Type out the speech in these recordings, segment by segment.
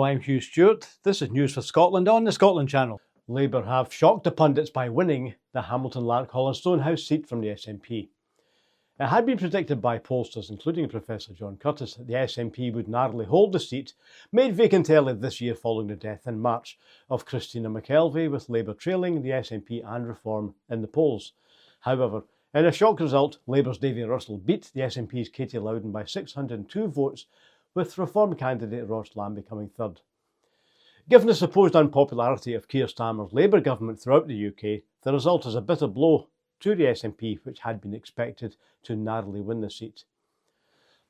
Hello, I'm Hugh Stewart. This is News for Scotland on the Scotland Channel. Labour have shocked the pundits by winning the Hamilton, Larkhall and Stonehouse seat from the SNP. It had been predicted by pollsters, including Professor John Curtis, that the SNP would narrowly hold the seat, made vacant early this year following the death in March of Christina McKelvey, with Labour trailing the SNP and Reform in the polls. However, in a shock result, Labour's Davy Russell beat the SNP's Katie Loudon by 602 votes, with Reform candidate Ross Lamb becoming third. Given the supposed unpopularity of Keir Starmer's Labour government throughout the UK, the result is a bitter blow to the SNP, which had been expected to narrowly win the seat.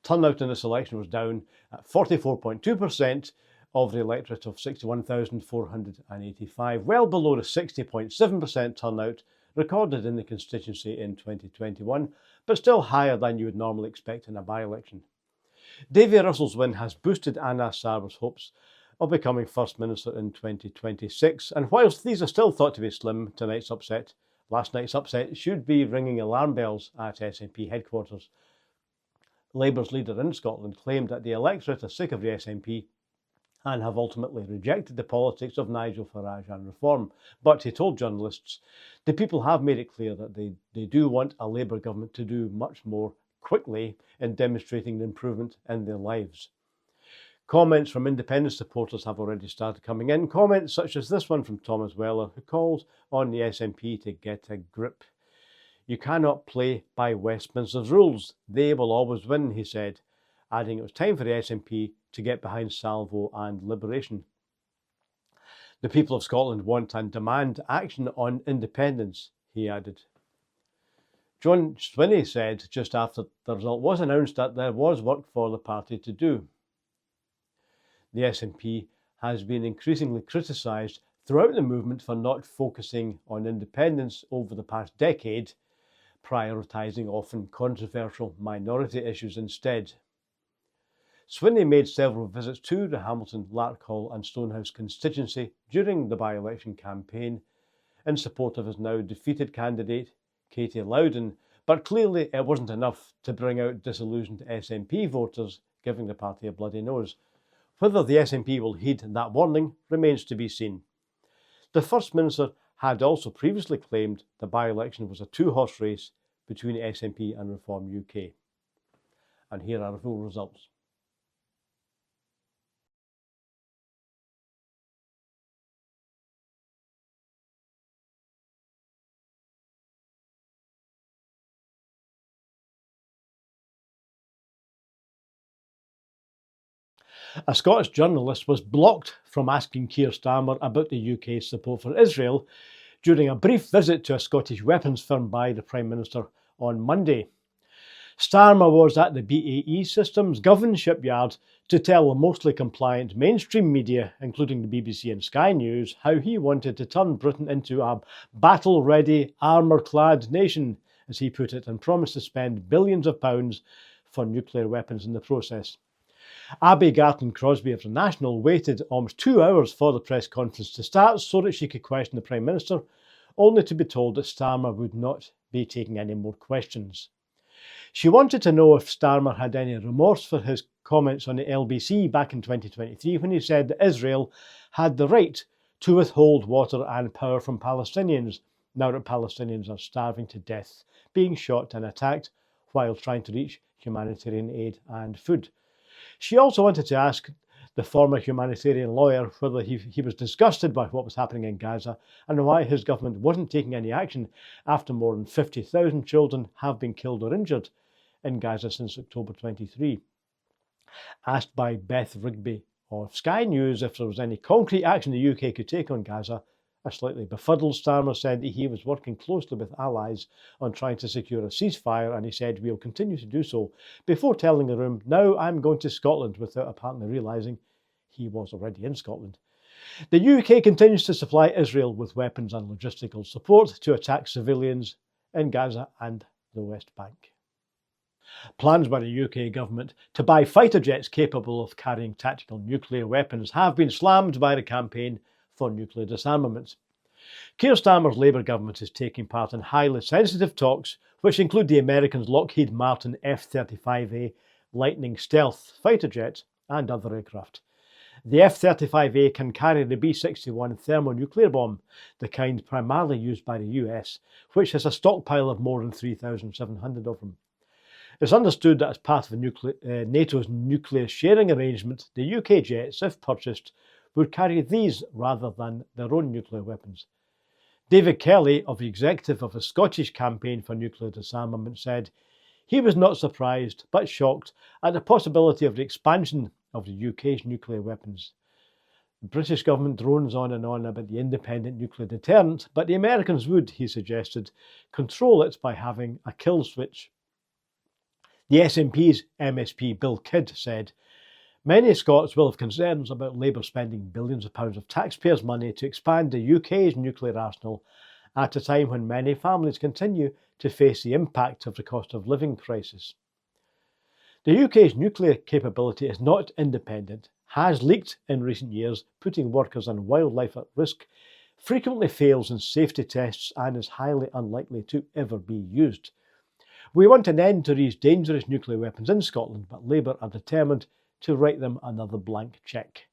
Turnout in this election was down at 44.2% of the electorate of 61,485, well below the 60.7% turnout recorded in the constituency in 2021, but still higher than you would normally expect in a by-election. Davy Russell's win has boosted Anna Sarwar's hopes of becoming First Minister in 2026, and whilst these are still thought to be slim, last night's upset should be ringing alarm bells at SNP headquarters. Labour's leader in Scotland claimed that the electorate are sick of the SNP and have ultimately rejected the politics of Nigel Farage and Reform. But he told journalists, the people have made it clear that they do want a Labour government to do much more quickly in demonstrating the improvement in their lives. Comments from independent supporters have already started coming in. Comments such as this one from Thomas Weller, who calls on the SNP to get a grip. You cannot play by Westminster's rules. They will always win, he said, adding it was time for the SNP to get behind Salvo and Liberation. The people of Scotland want and demand action on independence, he added. John Swinney said just after the result was announced that there was work for the party to do. The SNP has been increasingly criticised throughout the movement for not focusing on independence over the past decade, prioritising often controversial minority issues instead. Swinney made several visits to the Hamilton, Larkhall and Stonehouse constituency during the by-election campaign in support of his now defeated candidate, Katie Loudon, but clearly it wasn't enough to bring out disillusioned SNP voters, giving the party a bloody nose. Whether the SNP will heed that warning remains to be seen. The First Minister had also previously claimed the by-election was a two-horse race between SNP and Reform UK. And here are the full results. A Scottish journalist was blocked from asking Keir Starmer about the UK's support for Israel during a brief visit to a Scottish weapons firm by the Prime Minister on Monday. Starmer was at the BAE Systems Govan shipyard to tell the mostly compliant mainstream media, including the BBC and Sky News, how he wanted to turn Britain into a battle-ready, armour-clad nation, as he put it, and promised to spend billions of pounds for nuclear weapons in the process. Abby Garton-Crosbie of The National waited almost 2 hours for the press conference to start so that she could question the Prime Minister, only to be told that Starmer would not be taking any more questions. She wanted to know if Starmer had any remorse for his comments on the LBC back in 2023 when he said that Israel had the right to withhold water and power from Palestinians, now that Palestinians are starving to death, being shot and attacked while trying to reach humanitarian aid and food. She also wanted to ask the former humanitarian lawyer whether he was disgusted by what was happening in Gaza and why his government wasn't taking any action after more than 50,000 children have been killed or injured in Gaza since October 23. Asked by Beth Rigby of Sky News if there was any concrete action the UK could take on Gaza, a slightly befuddled Starmer said that he was working closely with allies on trying to secure a ceasefire, and he said, "We'll continue to do so," before telling the room, "Now I'm going to Scotland," without apparently realising he was already in Scotland. The UK continues to supply Israel with weapons and logistical support to attack civilians in Gaza and the West Bank. Plans by the UK government to buy fighter jets capable of carrying tactical nuclear weapons have been slammed by the campaign for nuclear disarmament. Keir Starmer's Labour government is taking part in highly sensitive talks, which include the Americans' Lockheed Martin F-35A Lightning stealth fighter jet and other aircraft. The F-35A can carry the B-61 thermonuclear bomb, the kind primarily used by the US, which has a stockpile of more than 3,700 of them. It's understood that as part of NATO's nuclear sharing arrangement, the UK jets, if purchased, would carry these rather than their own nuclear weapons. David Kelly, of the executive of the Scottish Campaign for Nuclear Disarmament, said he was not surprised but shocked at the possibility of the expansion of the UK's nuclear weapons. The British government drones on and on about the independent nuclear deterrent, but the Americans would, he suggested, control it by having a kill switch. The SNP's MSP Bill Kidd said, "Many Scots will have concerns about Labour spending billions of pounds of taxpayers' money to expand the UK's nuclear arsenal at a time when many families continue to face the impact of the cost of living crisis." The UK's nuclear capability is not independent, has leaked in recent years, putting workers and wildlife at risk, frequently fails in safety tests and is highly unlikely to ever be used. "We want an end to these dangerous nuclear weapons in Scotland, but Labour are determined to write them another blank cheque."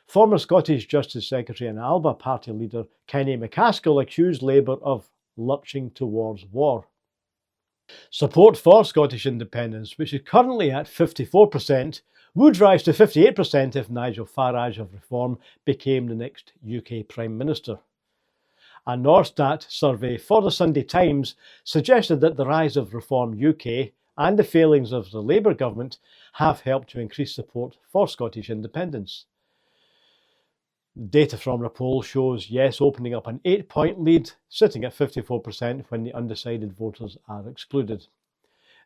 Former Scottish Justice Secretary and Alba party leader Kenny McCaskill accused Labour of lurching towards war. Support for Scottish independence, which is currently at 54%, would rise to 58% if Nigel Farage of Reform became the next UK Prime Minister. A Norstat survey for the Sunday Times suggested that the rise of Reform UK and the failings of the Labour government have helped to increase support for Scottish independence. Data from the poll shows Yes opening up an 8-point lead, sitting at 54% when the undecided voters are excluded.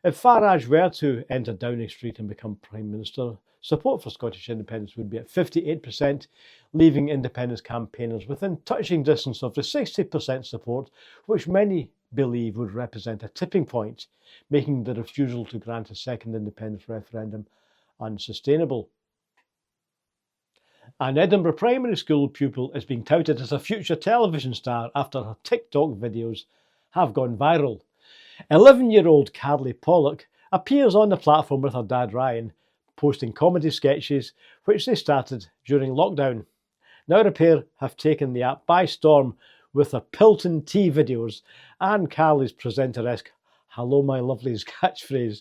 If Farage were to enter Downing Street and become Prime Minister, support for Scottish independence would be at 58%, leaving independence campaigners within touching distance of the 60% support, which many believe would represent a tipping point, making the refusal to grant a second independence referendum unsustainable. An Edinburgh primary school pupil is being touted as a future television star after her TikTok videos have gone viral. 11-year-old Carly Pollock appears on the platform with her dad Ryan, posting comedy sketches which they started during lockdown. Now the pair have taken the app by storm with their Pilton tea videos and Carly's presenter-esque "Hello my lovelies" catchphrase.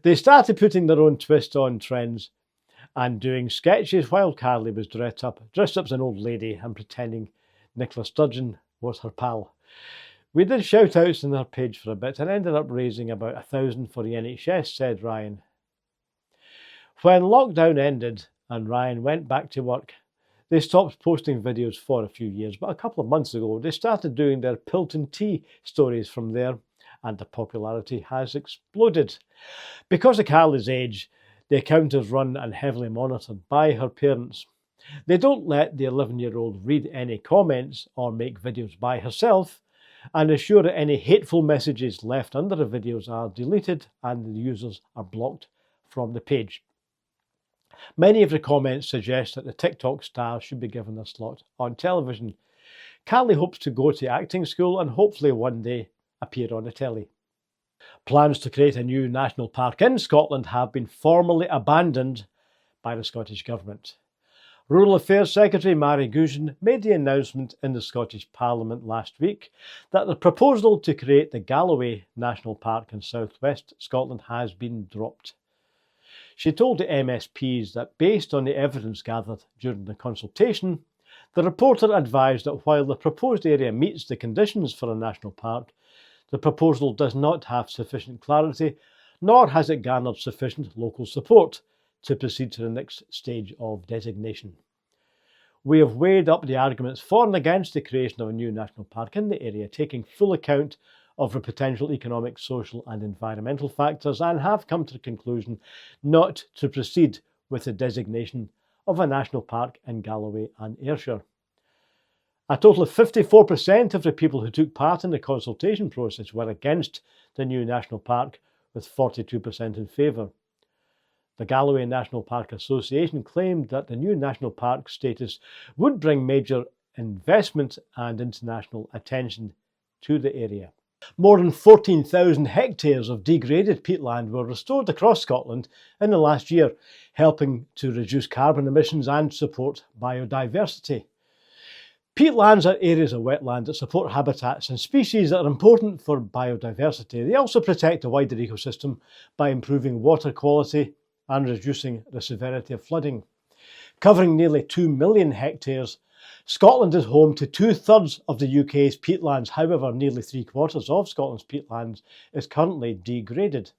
They started putting their own twist on trends and doing sketches while Carly was dressed up as an old lady and pretending Nicola Sturgeon was her pal. "We did shout outs on our page for a bit and ended up raising about $1,000 for the NHS, said Ryan. When lockdown ended and Ryan went back to work, they stopped posting videos for a few years, but a couple of months ago they started doing their Pilton tea stories from there, and the popularity has exploded. Because of Carly's age, the account is run and heavily monitored by her parents. They don't let the 11-year-old read any comments or make videos by herself, and ensure that any hateful messages left under the videos are deleted and the users are blocked from the page. Many of the comments suggest that the TikTok star should be given a slot on television. Carly hopes to go to acting school and hopefully one day appear on the telly. Plans to create a new national park in Scotland have been formally abandoned by the Scottish Government. Rural Affairs Secretary Mary Gougeon made the announcement in the Scottish Parliament last week that the proposal to create the Galloway National Park in southwest Scotland has been dropped. She told the MSPs that based on the evidence gathered during the consultation, the reporter advised that while the proposed area meets the conditions for a national park, the proposal does not have sufficient clarity, nor has it garnered sufficient local support to proceed to the next stage of designation. "We have weighed up the arguments for and against the creation of a new national park in the area, taking full account of the potential economic, social and environmental factors, and have come to the conclusion not to proceed with the designation of a national park in Galloway and Ayrshire." A total of 54% of the people who took part in the consultation process were against the new national park, with 42% in favour. The Galloway National Park Association claimed that the new national park status would bring major investment and international attention to the area. More than 14,000 hectares of degraded peatland were restored across Scotland in the last year, helping to reduce carbon emissions and support biodiversity. Peatlands are areas of wetland that support habitats and species that are important for biodiversity. They also protect a wider ecosystem by improving water quality and reducing the severity of flooding. Covering nearly 2 million hectares, Scotland is home to 2/3 of the UK's peatlands. However, nearly 3/4 of Scotland's peatlands is currently degraded.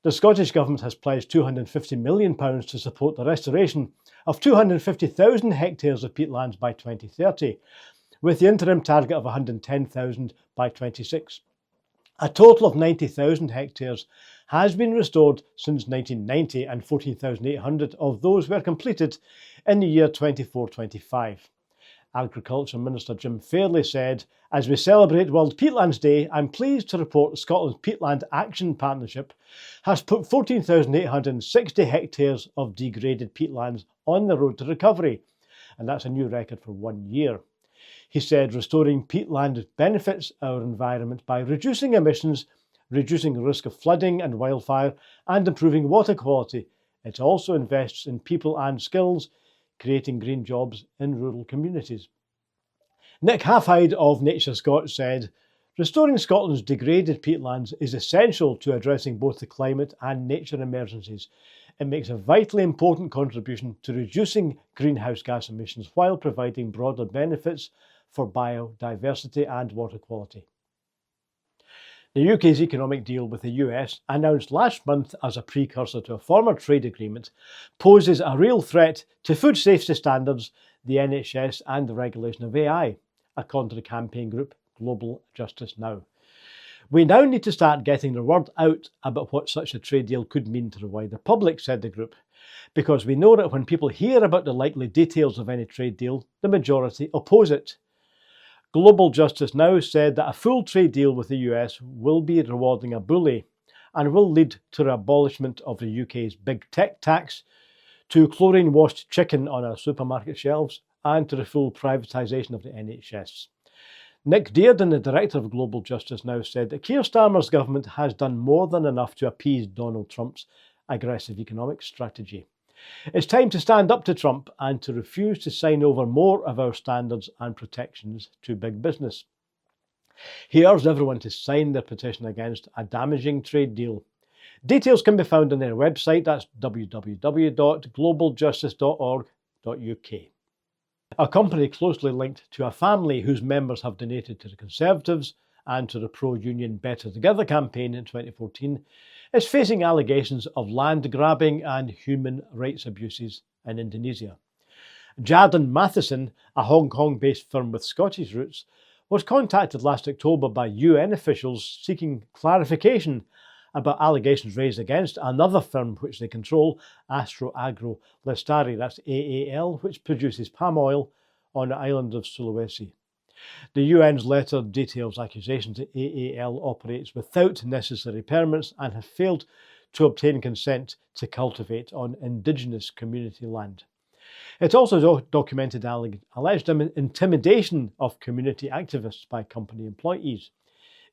The Scottish Government has pledged £250 million to support the restoration of 250,000 hectares of peatlands by 2030, with the interim target of 110,000 by 2026. A total of 90,000 hectares has been restored since 1990, and 14,800 of those were completed in the year 24-25. Agriculture Minister Jim Fairley said, "As we celebrate World Peatlands Day, I'm pleased to report Scotland's Peatland Action Partnership has put 14,860 hectares of degraded peatlands on the road to recovery, and that's a new record for 1 year." He said restoring peatland benefits our environment by reducing emissions, reducing the risk of flooding and wildfire, and improving water quality. It also invests in people and skills, creating green jobs in rural communities. Nick Halfhide of Nature Scot said, "Restoring Scotland's degraded peatlands is essential to addressing both the climate and nature emergencies. It makes a vitally important contribution to reducing greenhouse gas emissions while providing broader benefits for biodiversity and water quality." The UK's economic deal with the US, announced last month as a precursor to a former trade agreement, poses a real threat to food safety standards, the NHS and the regulation of AI, according to the campaign group Global Justice Now. "We now need to start getting the word out about what such a trade deal could mean to the wider public," said the group, "because we know that when people hear about the likely details of any trade deal, the majority oppose it." Global Justice Now said that a full trade deal with the US will be rewarding a bully and will lead to the abolishment of the UK's big tech tax, to chlorine-washed chicken on our supermarket shelves, and to the full privatisation of the NHS. Nick Dearden, the director of Global Justice Now, said that Keir Starmer's government has done more than enough to appease Donald Trump's aggressive economic strategy. "It's time to stand up to Trump and to refuse to sign over more of our standards and protections to big business." He urged everyone to sign their petition against a damaging trade deal. Details can be found on their website, that's www.globaljustice.org.uk. A company closely linked to a family whose members have donated to the Conservatives and to the pro-union Better Together campaign in 2014 is facing allegations of land grabbing and human rights abuses in Indonesia. Jardine Matheson, a Hong Kong-based firm with Scottish roots, was contacted last October by UN officials seeking clarification about allegations raised against another firm which they control, Astro Agro Lestari, that's AAL, which produces palm oil on the island of Sulawesi. The UN's letter details accusations that AAL operates without necessary permits and has failed to obtain consent to cultivate on indigenous community land. It also documented alleged intimidation of community activists by company employees.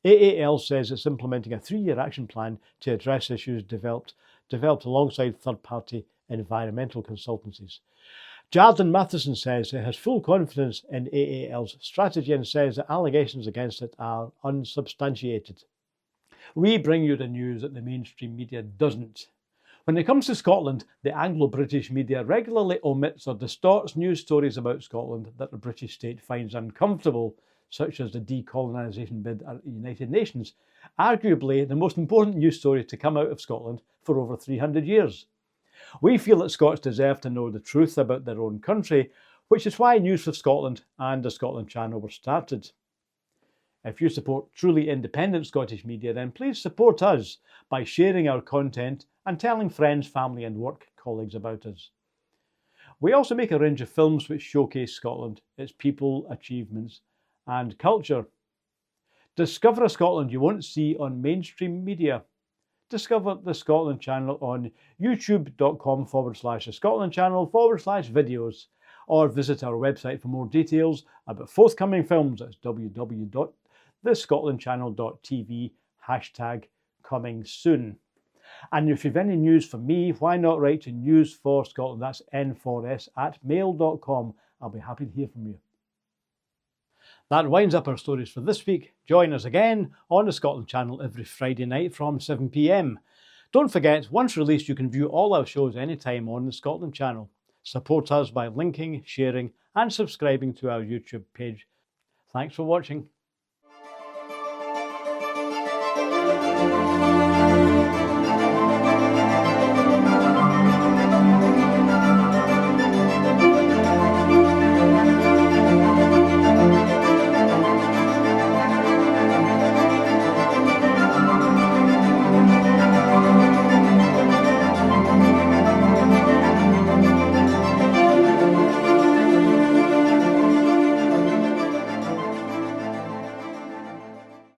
AAL says it's implementing a 3-year action plan to address issues developed alongside third-party environmental consultancies. Jardine Matheson says it has full confidence in AAL's strategy and says that allegations against it are unsubstantiated. We bring you the news that the mainstream media doesn't. When it comes to Scotland, the Anglo-British media regularly omits or distorts news stories about Scotland that the British state finds uncomfortable, such as the decolonisation bid at the United Nations, arguably the most important news story to come out of Scotland for over 300 years. We feel that Scots deserve to know the truth about their own country, which is why News for Scotland and the Scotland Channel were started. If you support truly independent Scottish media, then please support us by sharing our content and telling friends, family and work colleagues about us. We also make a range of films which showcase Scotland, its people, achievements and culture. Discover a Scotland you won't see on mainstream media. Discover the Scotland Channel on youtube.com/the Scotland Channel/videos, or visit our website for more details about forthcoming films. That's thescotlandchannel.tv, #coming soon. And if you've any news for me, why not write to News4Scotland, that's N4S, @mail.com. I'll be happy to hear from you. That winds up our stories for this week. Join us again on the Scotland Channel every Friday night from 7 p.m. Don't forget, once released, you can view all our shows anytime on the Scotland Channel. Support us by linking, sharing and subscribing to our YouTube page. Thanks for watching.